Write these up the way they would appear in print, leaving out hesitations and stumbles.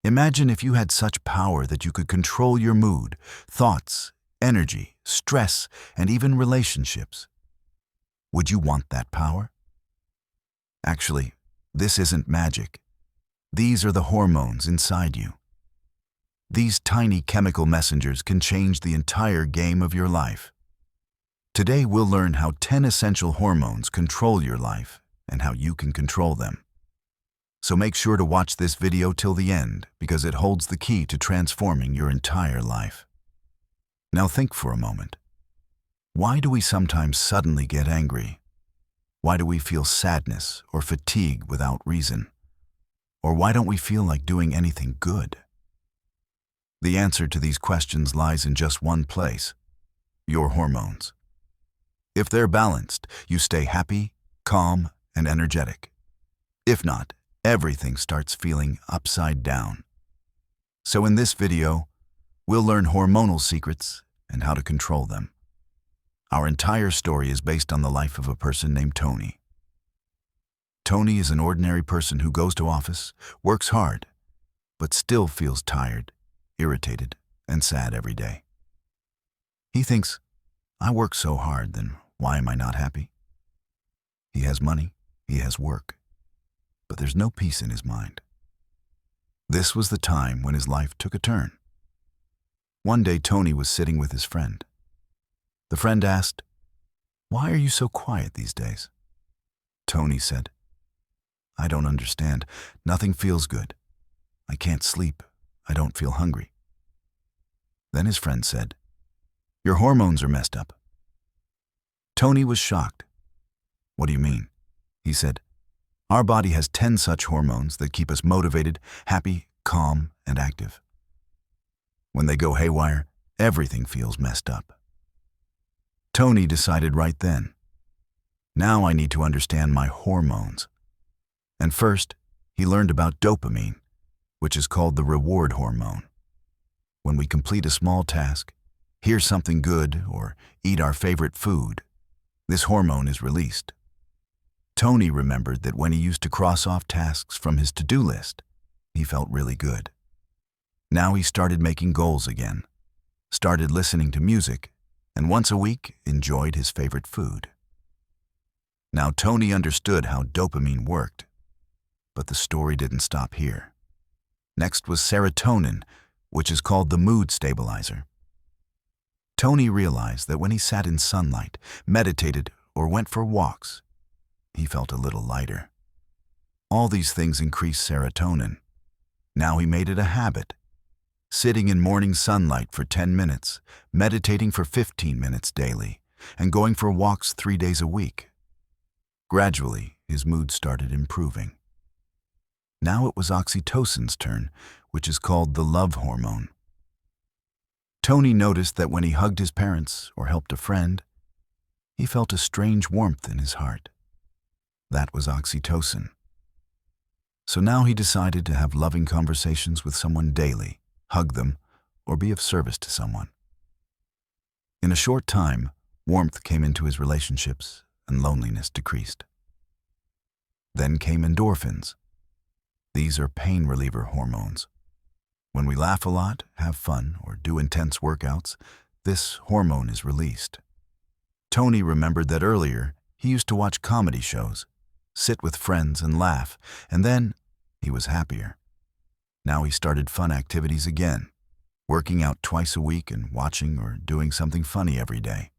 Imagine if you had such power that you could control your mood, thoughts, energy, stress, and even relationships. Would you want that power? Actually, this isn't magic. These are the hormones inside you. These tiny chemical messengers can change the entire game of your life. Today we'll learn how 10 essential hormones control your life and how you can control them. So make sure to watch this video till the end because it holds the key to transforming your entire life. Now think for a moment. Why do we sometimes suddenly get angry? Why do we feel sadness or fatigue without reason? Or why don't we feel like doing anything good? The answer to these questions lies in just one place: your hormones. If they're balanced, you stay happy, calm, and energetic. If not, everything starts feeling upside down. So in this video, we'll learn hormonal secrets and how to control them. Our entire story is based on the life of a person named Tony. Tony is an ordinary person who goes to office, works hard, but still feels tired, irritated, and sad every day. He thinks, I work so hard, then why am I not happy? He has money, he has work, but there's no peace in his mind. This was the time when his life took a turn. One day Tony was sitting with his friend. The friend asked, "Why are you so quiet these days?" Tony said, "I don't understand. Nothing feels good. I can't sleep. I don't feel hungry." Then his friend said, "Your hormones are messed up." Tony was shocked. "What do you mean?" He said, "Our body has 10 such hormones that keep us motivated, happy, calm, and active. When they go haywire, everything feels messed up." Tony decided right then, now I need to understand my hormones. And first, he learned about dopamine, which is called the reward hormone. When we complete a small task, hear something good, or eat our favorite food, this hormone is released. Tony remembered that when he used to cross off tasks from his to-do list, he felt really good. Now he started making goals again, started listening to music, and once a week enjoyed his favorite food. Now Tony understood how dopamine worked, but the story didn't stop here. Next was serotonin, which is called the mood stabilizer. Tony realized that when he sat in sunlight, meditated, or went for walks, he felt a little lighter. All these things increased serotonin. Now he made it a habit. Sitting in morning sunlight for 10 minutes, meditating for 15 minutes daily, and going for walks 3 days a week. Gradually, his mood started improving. Now it was oxytocin's turn, which is called the love hormone. Tony noticed that when he hugged his parents or helped a friend, he felt a strange warmth in his heart. That was oxytocin. So now he decided to have loving conversations with someone daily, hug them, or be of service to someone. In a short time, warmth came into his relationships and loneliness decreased. Then came endorphins. These are pain reliever hormones. When we laugh a lot, have fun, or do intense workouts, this hormone is released. Tony remembered that earlier he used to watch comedy shows, sit with friends and laugh, and then he was happier. Now he started fun activities again, working out twice a week and watching or doing something funny every day.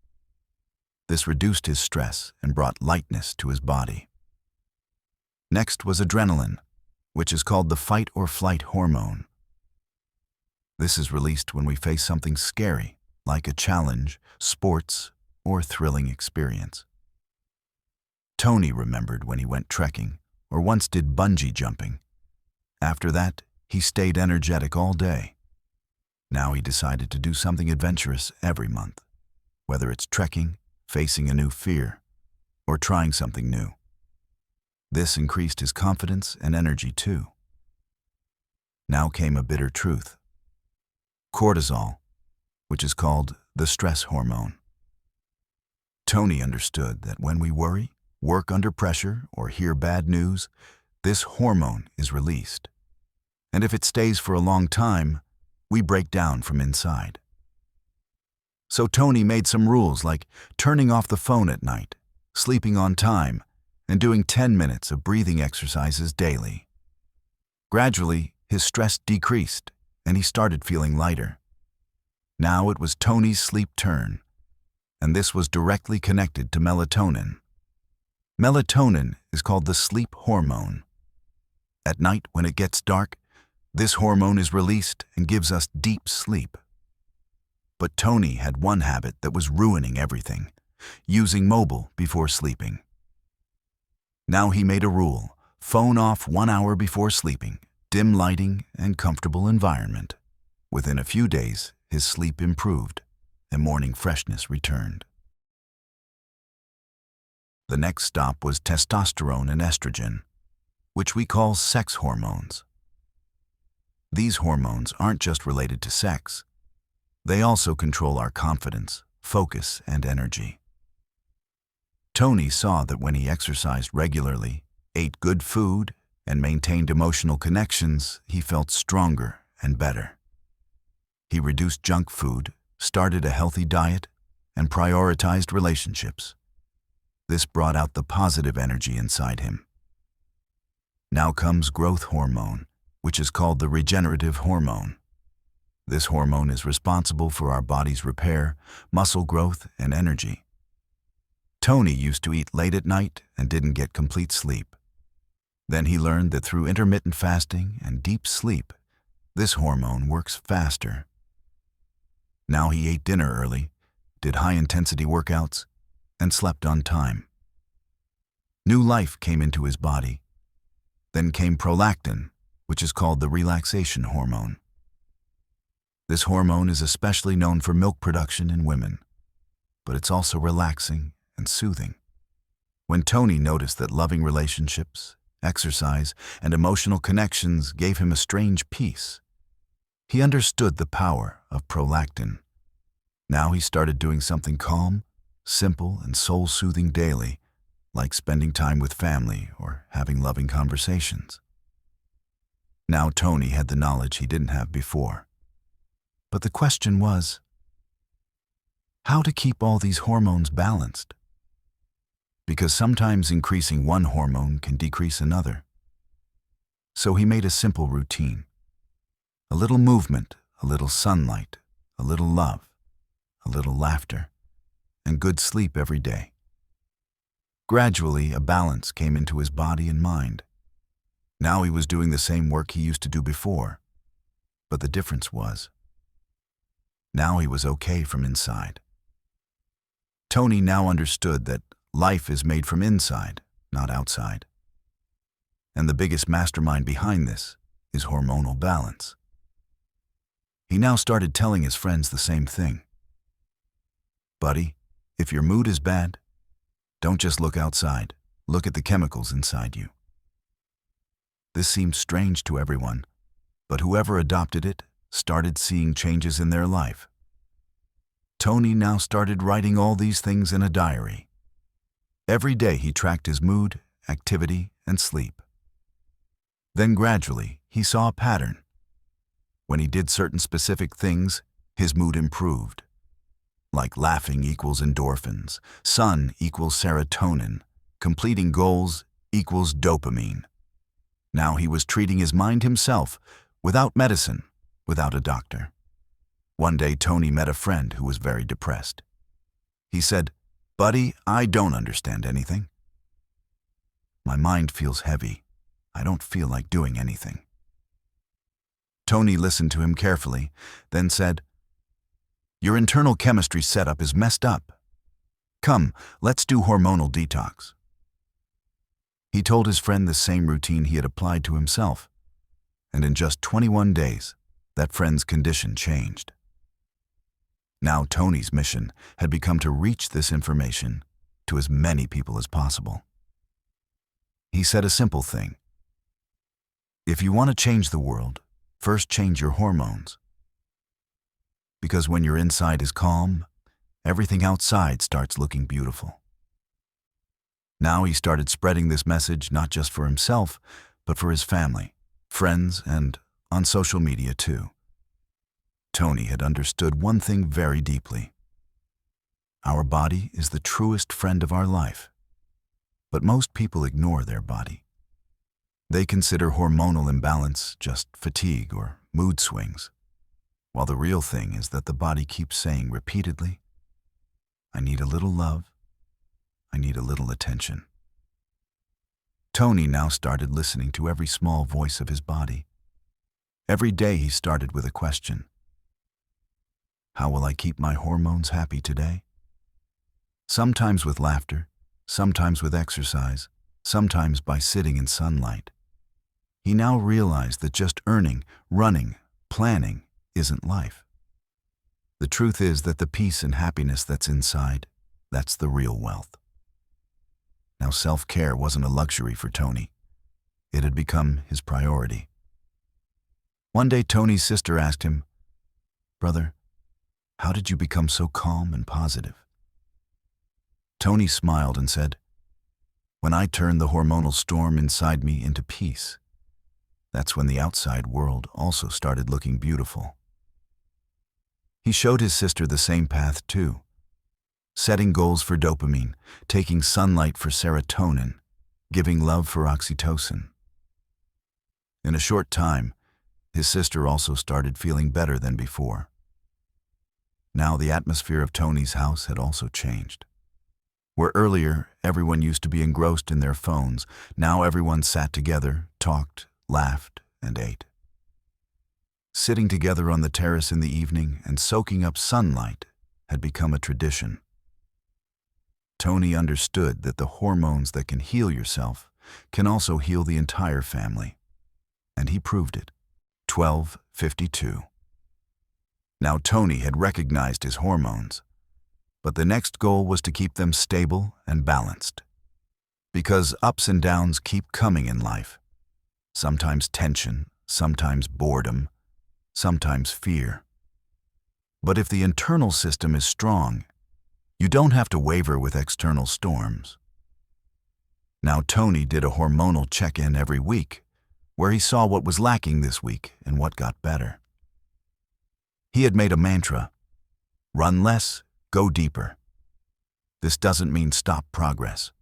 This reduced his stress and brought lightness to his body. Next was adrenaline, which is called the fight or flight hormone. This is released when we face something scary, like a challenge, sports, or thrilling experience. Tony remembered when he went trekking or once did bungee jumping. After that, he stayed energetic all day. Now he decided to do something adventurous every month, whether it's trekking, facing a new fear, or trying something new. This increased his confidence and energy too. Now came a bitter truth. Cortisol, which is called the stress hormone. Tony understood that when we worry, work under pressure, or hear bad news, this hormone is released. And if it stays for a long time, we break down from inside. So Tony made some rules like turning off the phone at night, sleeping on time, and doing 10 minutes of breathing exercises daily. Gradually, his stress decreased, and he started feeling lighter. Now it was Tony's sleep turn, and this was directly connected to melatonin. Melatonin is called the sleep hormone. At night, when it gets dark, this hormone is released and gives us deep sleep. But Tony had one habit that was ruining everything: using mobile before sleeping. Now he made a rule: phone off 1 hour before sleeping, dim lighting, and comfortable environment. Within a few days, his sleep improved and morning freshness returned. The next stop was testosterone and estrogen, which we call sex hormones. These hormones aren't just related to sex. They also control our confidence, focus, and energy. Tony saw that when he exercised regularly, ate good food, and maintained emotional connections, he felt stronger and better. He reduced junk food, started a healthy diet, and prioritized relationships. This brought out the positive energy inside him. Now comes growth hormone, which is called the regenerative hormone. This hormone is responsible for our body's repair, muscle growth, and energy. Tony used to eat late at night and didn't get complete sleep. Then he learned that through intermittent fasting and deep sleep, this hormone works faster. Now he ate dinner early, did high-intensity workouts, and slept on time. New life came into his body. Then came Prolactin, which is called the relaxation hormone. This hormone is especially known for milk production in women, but it's also relaxing and soothing. When Tony noticed that loving relationships, exercise, and emotional connections gave him a strange peace, he understood the power of Prolactin. Now he started doing something calm, simple, and soul-soothing daily, like spending time with family or having loving conversations. Now Tony had the knowledge he didn't have before. But the question was, how to keep all these hormones balanced? Because sometimes increasing one hormone can decrease another. So he made a simple routine: a little movement, a little sunlight, a little love, a little laughter, and good sleep every day. Gradually, a balance came into his body and mind. Now he was doing the same work he used to do before, but the difference was, now he was okay from inside. Tony now understood that life is made from inside, not outside. And the biggest mastermind behind this is hormonal balance. He now started telling his friends the same thing. Buddy, if your mood is bad, don't just look outside, look at the chemicals inside you. This seemed strange to everyone, but whoever adopted it started seeing changes in their life. Tony now started writing all these things in a diary. Every day he tracked his mood, activity, and sleep. Then gradually he saw a pattern. When he did certain specific things, his mood improved. Like laughing equals endorphins, sun equals serotonin, completing goals equals dopamine. Now he was treating his mind himself, without medicine, without a doctor. One day Tony met a friend who was very depressed. He said, "Buddy, I don't understand anything. My mind feels heavy. I don't feel like doing anything." Tony listened to him carefully, then said, "Your internal chemistry setup is messed up. Come, let's do hormonal detox." He told his friend the same routine he had applied to himself, and in just 21 days, that friend's condition changed. Now Tony's mission had become to reach this information to as many people as possible. He said a simple thing: if you want to change the world, first change your hormones. Because when your inside is calm, everything outside starts looking beautiful. Now he started spreading this message not just for himself, but for his family, friends, and on social media too. Tony had understood one thing very deeply. Our body is the truest friend of our life, but most people ignore their body. They consider hormonal imbalance just fatigue or mood swings, while the real thing is that the body keeps saying repeatedly, "I need a little love, I need a little attention." Tony now started listening to every small voice of his body. Every day he started with a question. How will I keep my hormones happy today? Sometimes with laughter, sometimes with exercise, sometimes by sitting in sunlight. He now realized that just earning, running, planning isn't life. The truth is that the peace and happiness that's inside, that's the real wealth. Now self-care wasn't a luxury for Tony. It had become his priority. One day Tony's sister asked him, "Brother, how did you become so calm and positive?" Tony smiled and said, "When I turned the hormonal storm inside me into peace, that's when the outside world also started looking beautiful." He showed his sister the same path too, setting goals for dopamine, taking sunlight for serotonin, giving love for oxytocin. In a short time, his sister also started feeling better than before. Now the atmosphere of Tony's house had also changed. Where earlier everyone used to be engrossed in their phones, now everyone sat together, talked, laughed, and ate. Sitting together on the terrace in the evening and soaking up sunlight had become a tradition. Tony understood that the hormones that can heal yourself can also heal the entire family. And he proved it. 12:52. Now Tony had recognized his hormones, but the next goal was to keep them stable and balanced. Because ups and downs keep coming in life. Sometimes tension, sometimes boredom, sometimes fear. But if the internal system is strong, you don't have to waver with external storms. Now Tony did a hormonal check-in every week, where he saw what was lacking this week and what got better. He had made a mantra: run less, go deeper. This doesn't mean stop progress,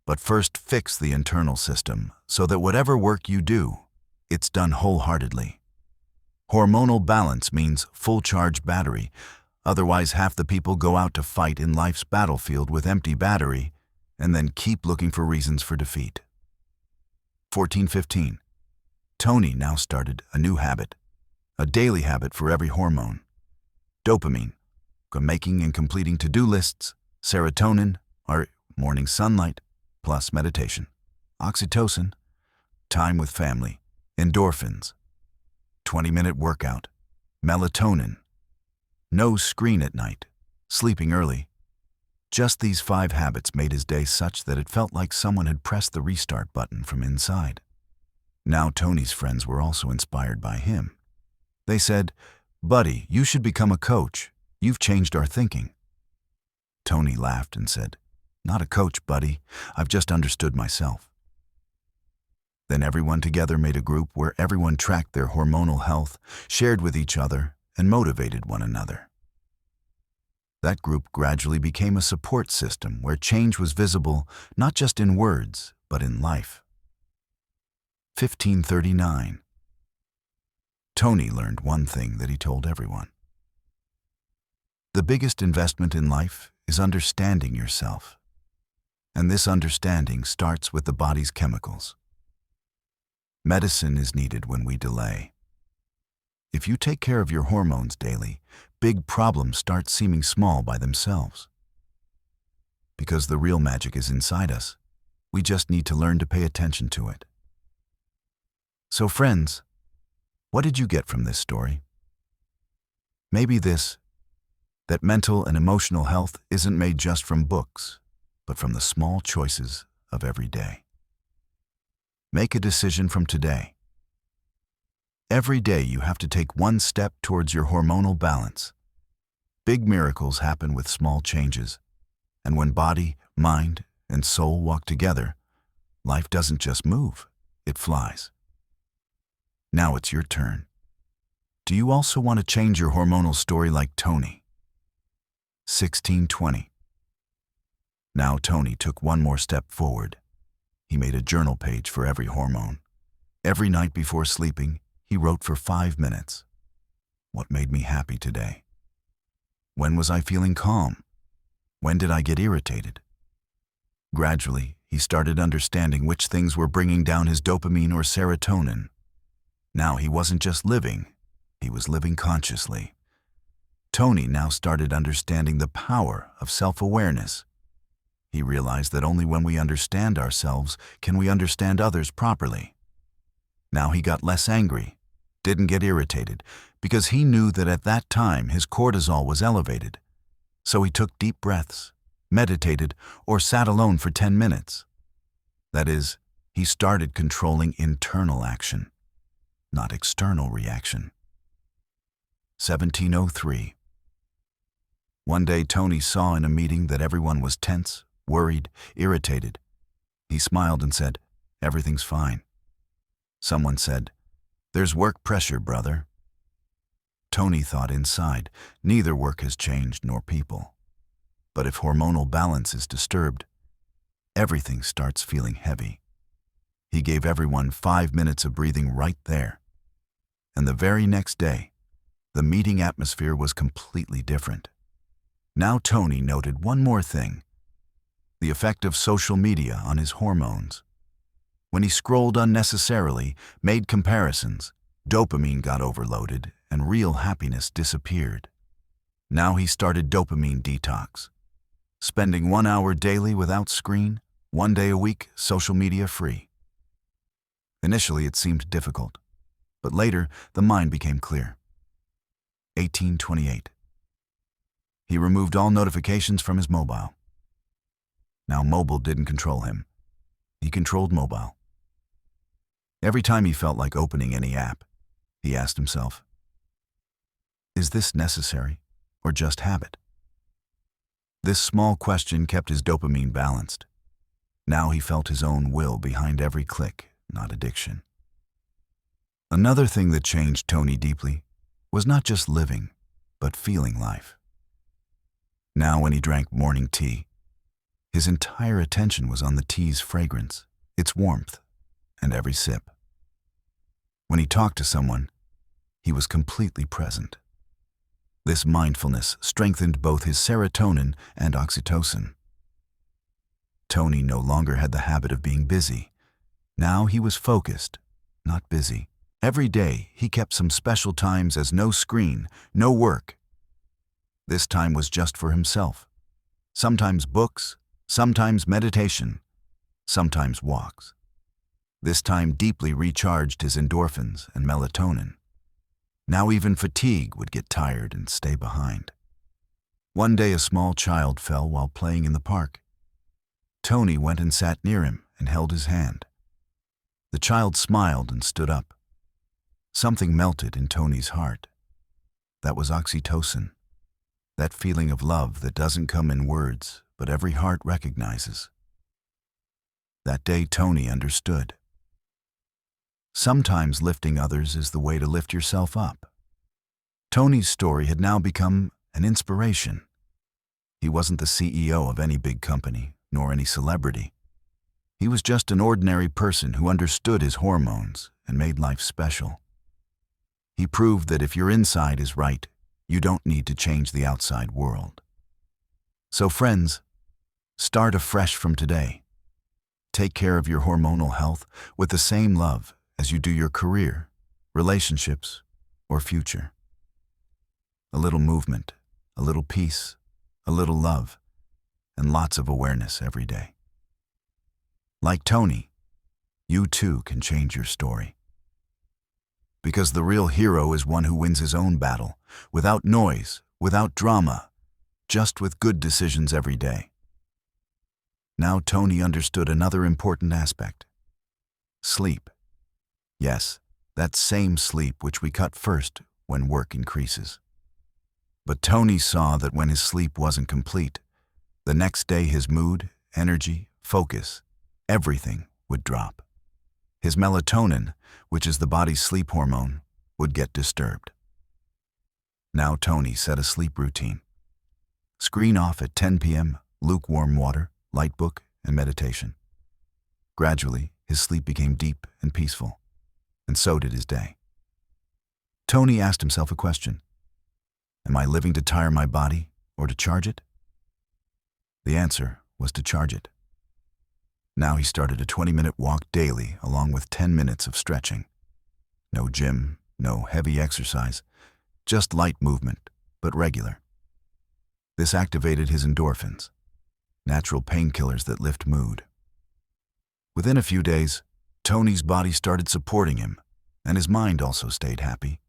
but first fix the internal system so that whatever work you do, it's done wholeheartedly. Hormonal balance means full charge battery. Otherwise, half the people go out to fight in life's battlefield with empty battery and then keep looking for reasons for defeat. 14:15. Tony now started a new habit, a daily habit for every hormone. Dopamine, making and completing to-do lists. Serotonin, our morning sunlight, plus meditation. Oxytocin, time with family. Endorphins, 20-minute workout. Melatonin, no screen at night, sleeping early. Just these 5 habits made his day such that it felt like someone had pressed the restart button from inside. Now Tony's friends were also inspired by him. They said, "Buddy, you should become a coach. You've changed our thinking." Tony laughed and said, "Not a coach, buddy. I've just understood myself." Then everyone together made a group where everyone tracked their hormonal health, shared with each other, and motivated one another. That group gradually became a support system where change was visible not just in words, but in life. 15:39. Tony learned one thing that he told everyone. The biggest investment in life is understanding yourself. And this understanding starts with the body's chemicals. Medicine is needed when we delay. If you take care of your hormones daily, big problems start seeming small by themselves. Because the real magic is inside us, we just need to learn to pay attention to it. So friends, what did you get from this story? Maybe this, that mental and emotional health isn't made just from books, but from the small choices of every day. Make a decision from today. Every day you have to take one step towards your hormonal balance. Big miracles happen with small changes, and when body, mind, and soul walk together, life doesn't just move, it flies. Now it's your turn. Do you also want to change your hormonal story like Tony? 1620. Now Tony took one more step forward. He made a journal page for every hormone. Every night before sleeping, he wrote for 5 minutes. What made me happy today? When was I feeling calm? When did I get irritated? Gradually, he started understanding which things were bringing down his dopamine or serotonin. Now he wasn't just living, he was living consciously. Tony now started understanding the power of self-awareness. He realized that only when we understand ourselves can we understand others properly. Now he got less angry, didn't get irritated, because he knew that at that time his cortisol was elevated. So he took deep breaths, meditated, or sat alone for 10 minutes. That is, he started controlling internal action, not external reaction. 1703. One day Tony saw in a meeting that everyone was tense, worried, irritated. He smiled and said, "Everything's fine." Someone said, "There's work pressure, brother." Tony thought inside, neither work has changed nor people. But if hormonal balance is disturbed, everything starts feeling heavy. He gave everyone 5 minutes of breathing right there. And the very next day, the meeting atmosphere was completely different. Now Tony noted one more thing: the effect of social media on his hormones. When he scrolled unnecessarily, made comparisons, dopamine got overloaded and real happiness disappeared. Now he started dopamine detox, spending 1 hour daily without screen, 1 day a week social media free. Initially it seemed difficult, but later the mind became clear. 1828. He removed all notifications from his mobile. Now mobile didn't control him. He controlled mobile. Every time he felt like opening any app, he asked himself, "Is this necessary or just habit?" This small question kept his dopamine balanced. Now he felt his own will behind every click, not addiction. Another thing that changed Tony deeply was not just living, but feeling life. Now when he drank morning tea, his entire attention was on the tea's fragrance, its warmth, and every sip. When he talked to someone, he was completely present. This mindfulness strengthened both his serotonin and oxytocin. Tony no longer had the habit of being busy. Now he was focused, not busy. Every day he kept some special times as no screen, no work. This time was just for himself. Sometimes books, sometimes meditation, sometimes walks. This time deeply recharged his endorphins and melatonin. Now even fatigue would get tired and stay behind. One day a small child fell while playing in the park. Tony went and sat near him and held his hand. The child smiled and stood up. Something melted in Tony's heart. That was oxytocin, that feeling of love that doesn't come in words, but every heart recognizes. That day Tony understood. Sometimes lifting others is the way to lift yourself up. Tony's story had now become an inspiration. He wasn't the CEO of any big company, nor any celebrity. He was just an ordinary person who understood his hormones and made life special. He proved that if your inside is right, you don't need to change the outside world. So friends, start afresh from today. Take care of your hormonal health with the same love as you do your career, relationships, or future. A little movement, a little peace, a little love, and lots of awareness every day. Like Tony, you too can change your story. Because the real hero is one who wins his own battle, without noise, without drama, just with good decisions every day. Now Tony understood another important aspect. Sleep. Yes, that same sleep which we cut first when work increases. But Tony saw that when his sleep wasn't complete, the next day his mood, energy, focus, everything would drop. His melatonin, which is the body's sleep hormone, would get disturbed. Now Tony set a sleep routine. Screen off at 10 p.m., lukewarm water, light book, and meditation. Gradually, his sleep became deep and peaceful, and so did his day. Tony asked himself a question. Am I living to tire my body or to charge it? The answer was to charge it. Now he started a 20-minute walk daily along with 10 minutes of stretching. No gym, no heavy exercise, just light movement, but regular. This activated his endorphins, natural painkillers that lift mood. Within a few days, Tony's body started supporting him, and his mind also stayed happy.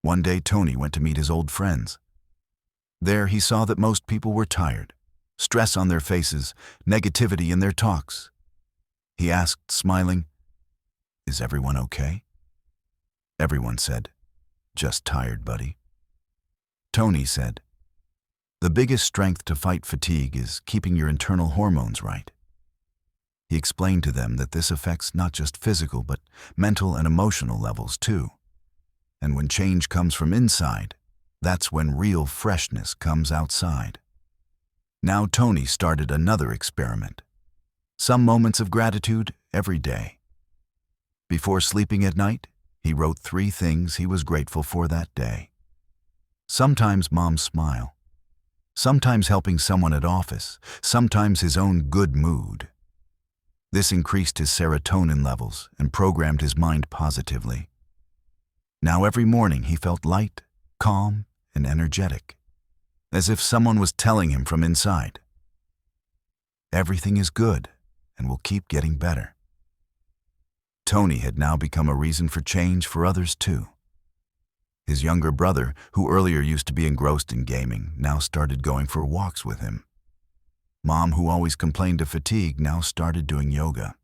One day, Tony went to meet his old friends. There, he saw that most people were tired, stress on their faces, negativity in their talks. He asked, smiling, "Is everyone okay?" Everyone said, "Just tired, buddy." Tony said, "The biggest strength to fight fatigue is keeping your internal hormones right." He explained to them that this affects not just physical but mental and emotional levels too. And when change comes from inside, that's when real freshness comes outside. Now Tony started another experiment. Some moments of gratitude every day. Before sleeping at night, he wrote 3 things he was grateful for that day. Sometimes Mom's smile. Sometimes helping someone at office. Sometimes his own good mood. This increased his serotonin levels and programmed his mind positively. Now every morning he felt light, calm, and energetic, as if someone was telling him from inside, "Everything is good and will keep getting better." Tony had now become a reason for change for others too. His younger brother, who earlier used to be engrossed in gaming, now started going for walks with him. Mom, who always complained of fatigue, now started doing yoga.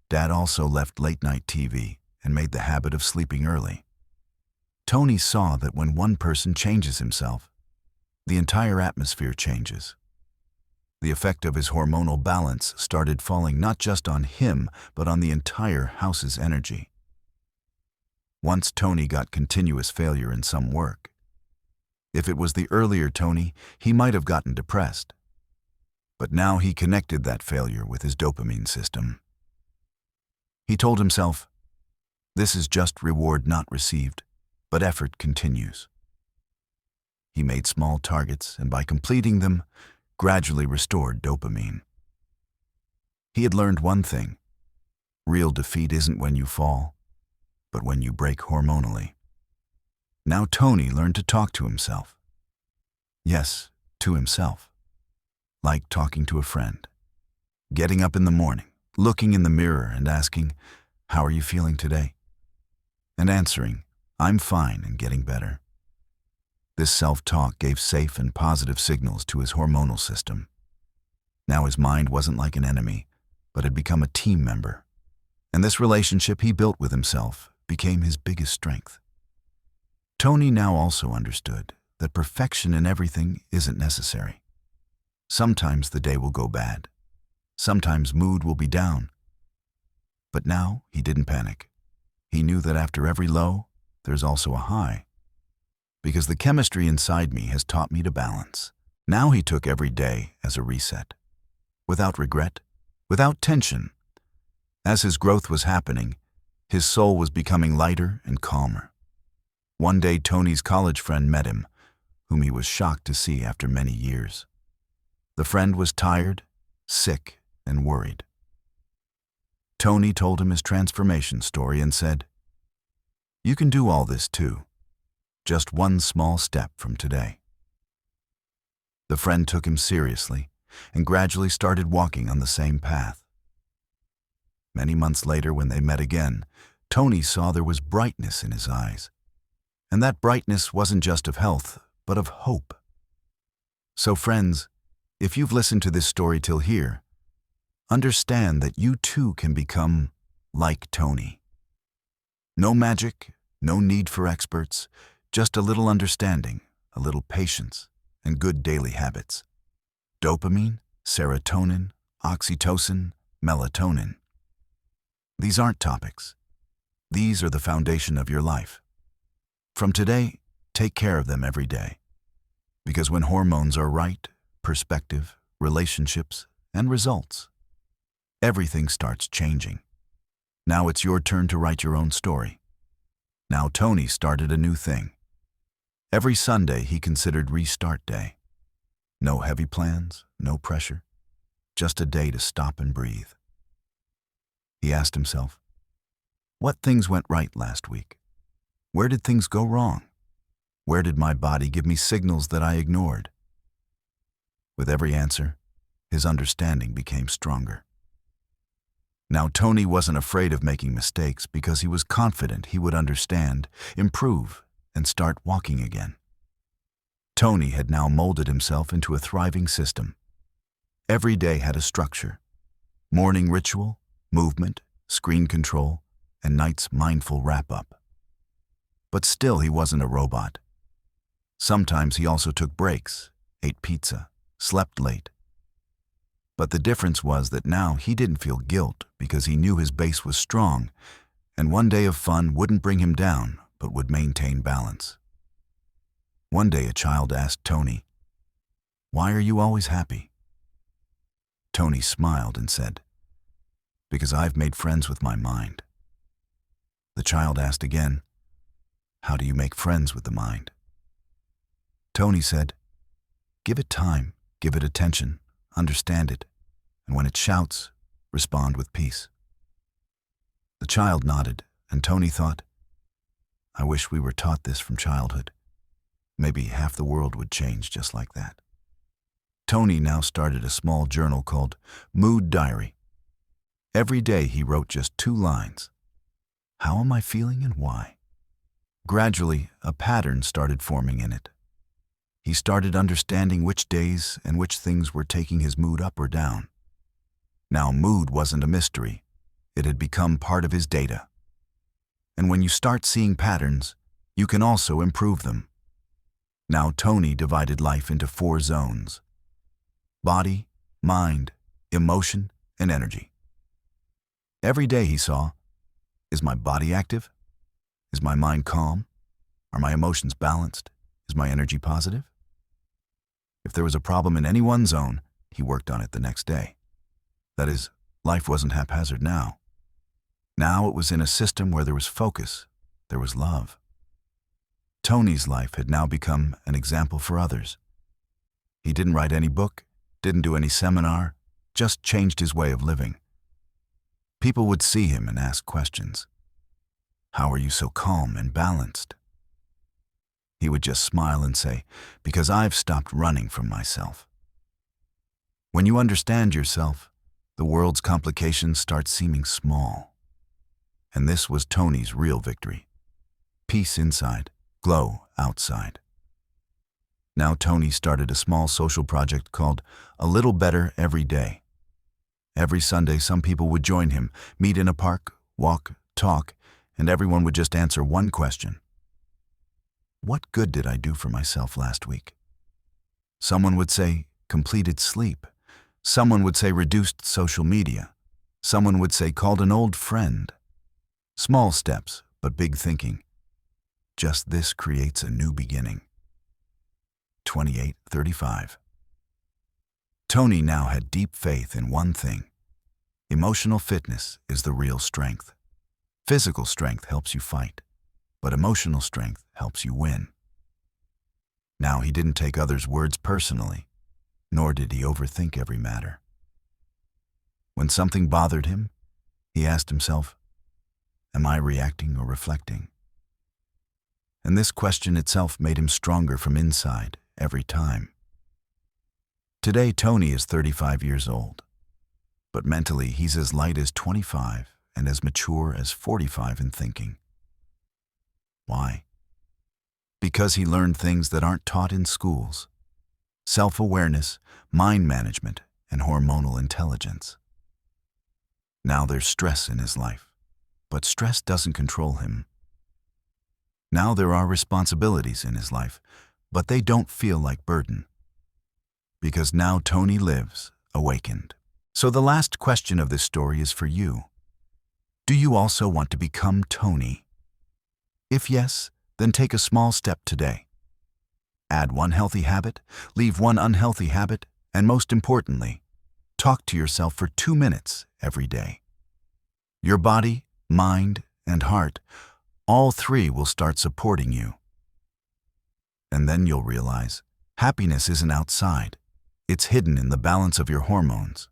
Dad also left late-night TV and made the habit of sleeping early. Tony saw that when one person changes himself, the entire atmosphere changes. The effect of his hormonal balance started falling not just on him, but on the entire house's energy. Once Tony got continuous failure in some work. If it was the earlier Tony, he might have gotten depressed. But now he connected that failure with his dopamine system. He told himself, "This is just reward not received, but effort continues." He made small targets and by completing them, gradually restored dopamine. He had learned one thing: real defeat isn't when you fall, but when you break hormonally. Now Tony learned to talk to himself. Yes, to himself. Like talking to a friend. Getting up in the morning, looking in the mirror and asking, "How are you feeling today?" And answering, "I'm fine and getting better." This self-talk gave safe and positive signals to his hormonal system. Now his mind wasn't like an enemy, but had become a team member. And this relationship he built with himself became his biggest strength. Tony now also understood that perfection in everything isn't necessary. Sometimes the day will go bad. Sometimes mood will be down. But now he didn't panic. He knew that after every low, there's also a high. Because the chemistry inside me has taught me to balance. Now he took every day as a reset. Without regret, without tension. As his growth was happening, his soul was becoming lighter and calmer. One day Tony's college friend met him, whom he was shocked to see after many years. The friend was tired, sick, and worried. Tony told him his transformation story and said, "You can do all this too. Just one small step from today." The friend took him seriously and gradually started walking on the same path. Many months later, when they met again, Tony saw there was brightness in his eyes. And that brightness wasn't just of health, but of hope. So friends, if you've listened to this story till here, understand that you too can become like Tony. No magic, no need for experts, just a little understanding, a little patience, and good daily habits. Dopamine, serotonin, oxytocin, melatonin. These aren't topics. These are the foundation of your life. From today, take care of them every day. Because when hormones are right, perspective, relationships, and results, everything starts changing. Now it's your turn to write your own story. Now Tony started a new thing. Every Sunday he considered restart day. No heavy plans, no pressure, just a day to stop and breathe. He asked himself, what things went right last week? Where did things go wrong? Where did my body give me signals that I ignored? With every answer, his understanding became stronger. Now Tony wasn't afraid of making mistakes because he was confident he would understand, improve, and start walking again. Tony had now molded himself into a thriving system. Every day had a structure: morning ritual, movement, screen control, and night's mindful wrap-up. But still he wasn't a robot. Sometimes he also took breaks, ate pizza, slept late. But the difference was that now he didn't feel guilt because he knew his base was strong, and one day of fun wouldn't bring him down, but would maintain balance. One day a child asked Tony, "Why are you always happy?" Tony smiled and said, "Because I've made friends with my mind." The child asked again, "How do you make friends with the mind?" Tony said, "Give it time, give it attention, understand it, and when it shouts, respond with peace." The child nodded, and Tony thought, "I wish we were taught this from childhood. Maybe half the world would change just like that." Tony now started a small journal called Mood Diary. Every day he wrote just 2 lines. How am I feeling and why? Gradually, a pattern started forming in it. He started understanding which days and which things were taking his mood up or down. Now mood wasn't a mystery. It had become part of his data. And when you start seeing patterns, you can also improve them. Now Tony divided life into 4 zones: body, mind, emotion, and energy. Every day he saw, is my body active? Is my mind calm? Are my emotions balanced? Is my energy positive? If there was a problem in any one zone, he worked on it the next day. That is, life wasn't haphazard now. Now it was in a system where there was focus, there was love. Tony's life had now become an example for others. He didn't write any book, didn't do any seminar, just changed his way of living. People would see him and ask questions. How are you so calm and balanced? He would just smile and say, because I've stopped running from myself. When you understand yourself, the world's complications start seeming small. And this was Tony's real victory. Peace inside, glow outside. Now Tony started a small social project called A Little Better Every Day. Every Sunday, some people would join him, meet in a park, walk, talk, and everyone would just answer one question. What good did I do for myself last week? Someone would say, completed sleep. Someone would say, reduced social media. Someone would say, called an old friend. Small steps, but big thinking. Just this creates a new beginning. 28:35. Tony now had deep faith in one thing. Emotional fitness is the real strength. Physical strength helps you fight, but emotional strength helps you win. Now he didn't take others' words personally, nor did he overthink every matter. When something bothered him, he asked himself, am I reacting or reflecting? And this question itself made him stronger from inside every time. Today, Tony is 35 years old, but mentally he's as light as 25 and as mature as 45 in thinking. Why? Because he learned things that aren't taught in schools: self-awareness, mind management, and hormonal intelligence. Now there's stress in his life, but stress doesn't control him. Now there are responsibilities in his life, but they don't feel like burden. Because now Tony lives awakened. So the last question of this story is for you. Do you also want to become Tony? If yes, then take a small step today. Add one healthy habit, leave one unhealthy habit, and most importantly, talk to yourself for 2 minutes every day. Your body, mind, and heart, all three will start supporting you. And then you'll realize happiness isn't outside. It's hidden in the balance of your hormones.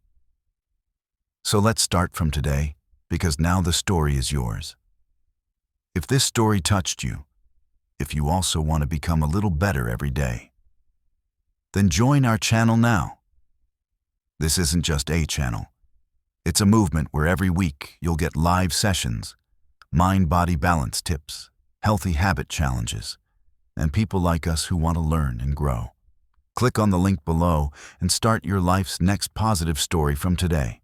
So let's start from today, because now the story is yours. If this story touched you, if you also want to become a little better every day, then join our channel now. This isn't just a channel. It's a movement where every week you'll get live sessions, mind-body balance tips, healthy habit challenges, and people like us who want to learn and grow. Click on the link below and start your life's next positive story from today.